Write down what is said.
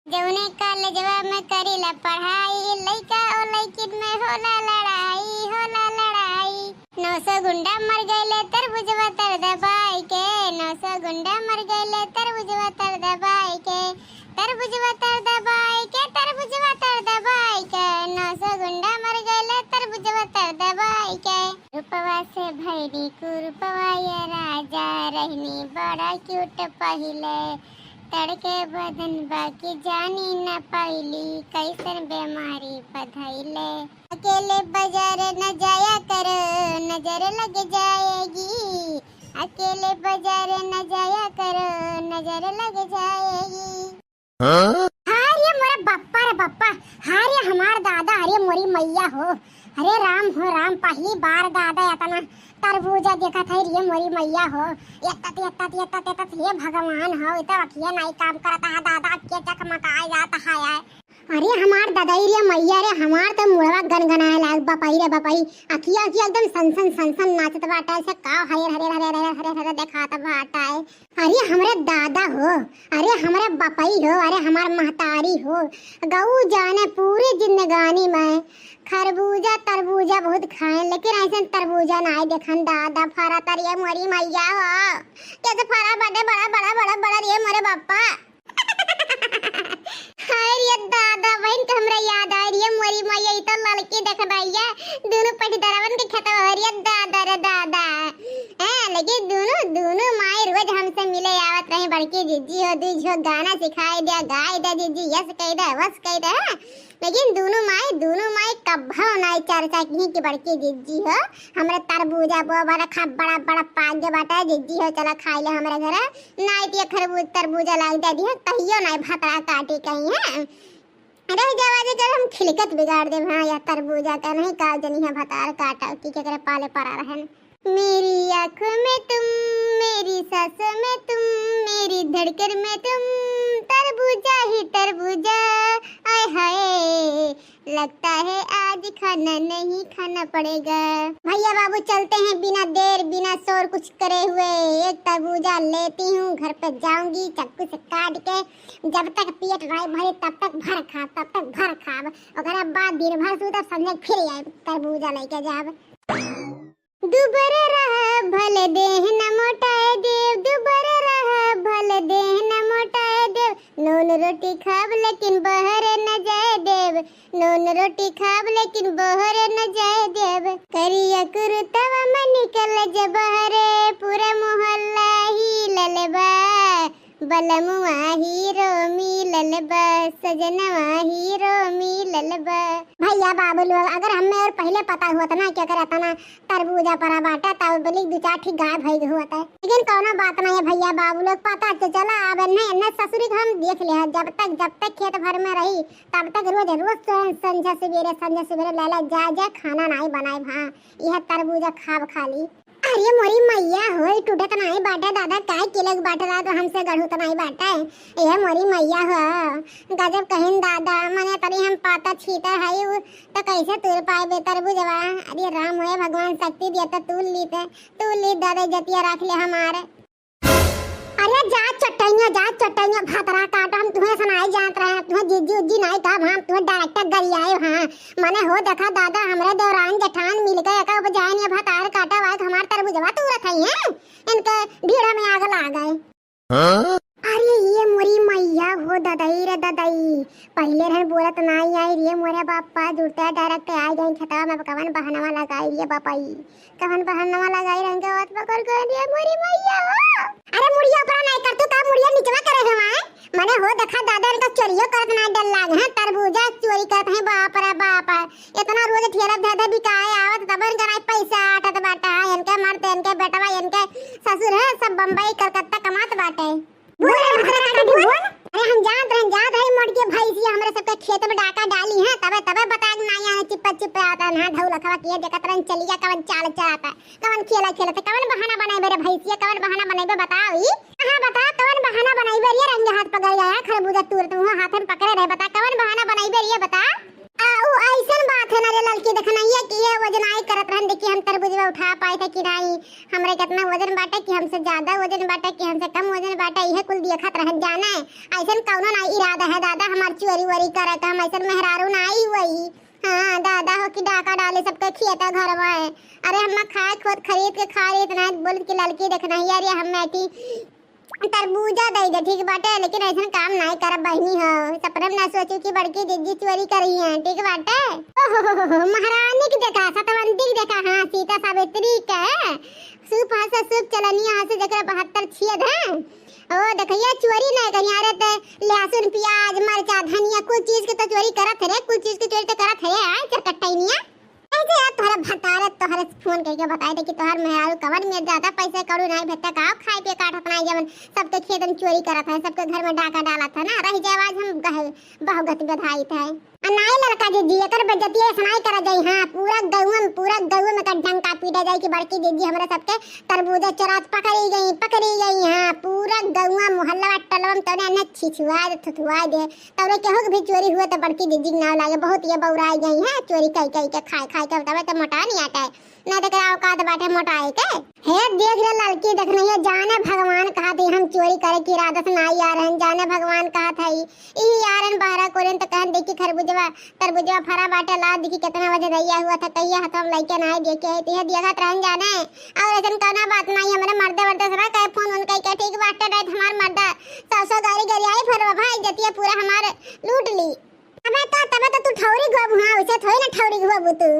जौने कॉलेजवा में करीला पढ़ाई, लइका और लइकिन में होला लड़ाई। 900 गुंडा मर गइले तरबुजवा तर दबाई के, 900 गुंडा मर गइले तरबुजवा तर दबाई के, तरबुजवा तर दबाई के, तरबुजवा तर दबाई के, 900 गुंडा मर गइले तरबुजवा तर दबाई के। रूपवा से भैरी कुरूपवा ये राजा, रहनी बड़ा क्यूट पहिले, तड़के बदन बाकी जानी न पाइली, कैसन बीमारी बधैले। अकेले बाजार न जाया करो, नजर लग जाएगी, अकेले बाजार न जाया करो, नजर लग जाएगी। हाँ ये मोरे बप्पा रे बप्पा, हाँ ये हमार दादा, अरे मोरी मैया हो, अरे राम हो राम, पहली बार दादा इतना तरबूजा देखा था रे मोरी मैया हो। यत्ता ये भगवान हो, इतना अखिया नहीं काम करता है दादा के चकमकाए जाता है। अरे हमार दादाई रे मैया रे, हमार तो मुड़वा गनगनाए लाग बपाई रे बपाई, अखिया एकदम सन नाचत बाटा से का हरे देखाता बाटा है। अरे हमरे दादा हो, अरे हमरे बपाई हो, अरे हमार महतारी हो, गऊ जाने पूरी जिंदगानी में खरबूजा तरबूजा बहुत खाए, लेकिन ऐसे तरबूजा नहीं देखन दादा फरा तर ये मोरी मैया हो, कैसे फरा बड़े बड़ा रे मोरे बापा। हाय रे दादा बहन के हमरा याद आ रही है मोरी मैया, ई तो लड़की देख रही है, दोनों पटीदारवन के खेत हो रही है दादा रे दादा। लेकिन दोनों माई रोज हमसे मिले आवत रही, बड़की जीजी हो, दूजो गाना सिखाई दे, गाय दे जीजी, यस कह दे वस कह दे, लेकिन दोनों माई कब्बा नहीं चर्चा की बड़की जीजी हो। हमरे तरबूजा बो बड़ा पाग के बाटा जीजी हो, चला खाई ले हमरे घर, नहीं पिए खरबूज तरबूजा लाग दे दी कहियो नहीं भतरा काटी कहीं है। अरे जवाजे जब हम खिलकत बिगाड़ दे, हाँ या तरबूजा का नहीं का जनी है भतार काटा की के करे पाले परा रहन। मेरी आँखों में तुम, मेरी सांसों में तुम, मेरी धड़कन में तुम, तरबूजा ही तरबूजा, आय हाय लगता है आज खाना नहीं खाना पड़ेगा। भैया बाबू चलते हैं बिना देर बिना शोर कुछ करे हुए, एक तरबूजा लेती हूँ, घर पे जाऊंगी चक्कू से काट के, जब तक पेट नहीं भरे तब तक भर खाब, अगर बाद दिन भर सो तब समझे फिर आए तरबूजा लेके जाब। दुबरे रहा भले देह न मोटाए देव, दुबरे रहा भले देह न मोटाए देव, नून रोटी खाब लेकिन बहरे न जाए देव, नून रोटी खाब लेकिन बहरे न जाए देव, करिया कुरुतवा में निकल जे बहरे, पूरा मोहल्ला ही ललबा, बलमुआ हीरो मिलल बा, सजनवा हीरो मिलल बा। भैया बाबू लोग अगर हमें और पहले पता हुआ था ना क्या करता ना तरबूजा परा बाटा तब बोली दो चार ठीक गाय भाई हुआ था, लेकिन कोनो बात नहीं है भैया बाबू लोग, पता तो चला अब नहीं ससुरी को हम देख लिया, जब तक खेत भर में रही तब तक रोज संझा सवेरे लाला जा खाना नहीं बनाए, हाँ यह तरबूजा खाब खाली। अरे मोरी मैया हो, टूटे तो नहीं बाटा दादा, काय किलक बाटा तो हमसे गढ़ू तो नहीं बाटा, ये मोरी मैया हो गजब कहिन दादा, मने तरी हम पाता छीता है तो कैसे तूर पाए बे तरबूजवा। अरे राम होए भगवान शक्ति दिया तो तू ली दादा जतिया रख ले हमारे। अरे जा चट्टाइयाँ भातरा काटा, हम तुम्हें सुनाई जात रहे, तुम्हें जीजी उज्जी नहीं कहा, हम तुम्हें डायरेक्टर गरियाए, हाँ मने हो देखा दादा हमरे दौरान जठान मिल गए का बजाय ने भातार काटा वात हमार तरबूजवा तू रखई है, इनके भीड़ा में आग ला गए। अरे ये मोरी मैया हो दादाई रे दादाई, पहले रहे बोलत नहीं आई रे मोरे बापा, जुड़ता डायरेक्ट आ गई खेतवा में, कवन बहनवा लगाई रे बापाई, कवन बहनवा लगाई रंगे बात पकड़ कर रे मोरी मैया हो। अरे मुड़िया ऊपर नहीं कर तू, तब मुड़िया नीचवा करे हमारे, मने हो देखा दादा इनका चोरियो करत ना डर लाग है, तरबूजा चोरी करत है बाप रे बाप, इतना रोज ठेला धधा बिकाए आवत तब इनका नहीं पैसा आटत बाटा, इनके मरते इनके बेटवा इनके ससुर है सब बम्बई कलकत्ता कमात बाटे। अरे हम जात रहे मोड़ के भाई जी हमरे सबके खेत में डाका डाली है, तबे बता ना यहाँ चिप आता ना ढौ लखवा किए देखत रन चलिया कवन चाल चलाता, कवन खेला कवन बहाना बनाई मेरे भैंसिया, कवन बहाना बनाई बताओ ई, हां बता कवन बहाना बनाई रे, रंग हाथ पकड़ गया खरबूजा तूर तू हाथ में पकड़े रहे, बता कवन बहाना बनाई रे बता। आऊ ऐसन बात है ना रे लड़की देखना ये कि ये वजनाई करत रहन, देखिए हम तरबूजवा उठा पाए थे कि नहीं, हमरे कितना वजन बाटे कि हमसे ज्यादा वजन बाटे कि हमसे कम वजन बाटे, यह कुल देखत रह जाना है। ऐसन कौनो ना इरादा है दादा हमार चोरी वोरी करे का, हम ऐसन मेहरारू ना आई हुई। हाँ दादा हो कि डाका डाले सबके खियता घर में। अरे हम खाए खुद खरीद के खा रही इतना बोल के लड़की देखना यार, ये हम मैटी तरबूजा दे दे ठीक बाटे, लेकिन ऐसा काम नहीं कर बहनी हो। सपने में ना सोचू कि बड़की दीदी चोरी करी है ठीक बाटे। ओहो महारानी की देखा, सतवंती की देखा, हाँ सीता सावित्री के सूप हाथ से सूप चलनी हाथ से जकरा 72 छियद है। ओ देखिए चोरी नहीं करी, अरे ते लहसुन प्याज मरचा धनिया कुछ चीज के तो चोरी करत है रे, कुछ चीज की चोरी तो करत है यार चरकट्टाइनिया। ऐसे यार तोहरा भतारे तोहरे फोन करके बताए दे कि तोहर मेहरारू कवन में ज्यादा पैसे करू नहीं भेटता का खाए पे काटत नहीं, जवन सबके खेत में चोरी करत है, सबके घर में डाका डाला था ना, रह जाए आज हम बहुगत बधाई था। अनाई लड़का जी एकर बेइज्जती सुनाई करा जाई। हां पूरा गौवा में का डंका पीटा जाई कि बड़की दीदी हमरा सबके तरबूजा चरात पकड़ी गई। हां पूरा गौवा मोहल्ला टलवम तने न छिछुआ दे थुथुआ दे, तबरे केहू भी चोरी हुआ तो बड़की दीदी के नाम लागे बहुत ये बौराई गई है चोरी कई के खाए के तबे तो मोटा नहीं आता है ना, देख रहा औकात बाटे मोटाई के। हे देख ले लड़की देख नहीं है, जाने भगवान कहा थी हम चोरी करे की इरादा से ना यार हैं, जाने भगवान कहा था ई यारन बाहरा कोरेन तो कहन देखी खरबूजवा तरबूजवा फरा बाटे ला देखी कितना बजे दैया हुआ था, कहिया हाथ हम लइके ना देखे है ते देखत रहन जाने। और ऐसन कोनो बात नहीं, हमरे मर्दे वर्दे सरा कहे फोन उन कह के ठीक बाटे रात हमार मर्दा 100 गाड़ी आई फरवा भाई जतिया पूरा हमारे लूट ली। अबे तो तबे तो तू ठौरी गब, हां उसे थोड़ी ना ठौरी गब तू।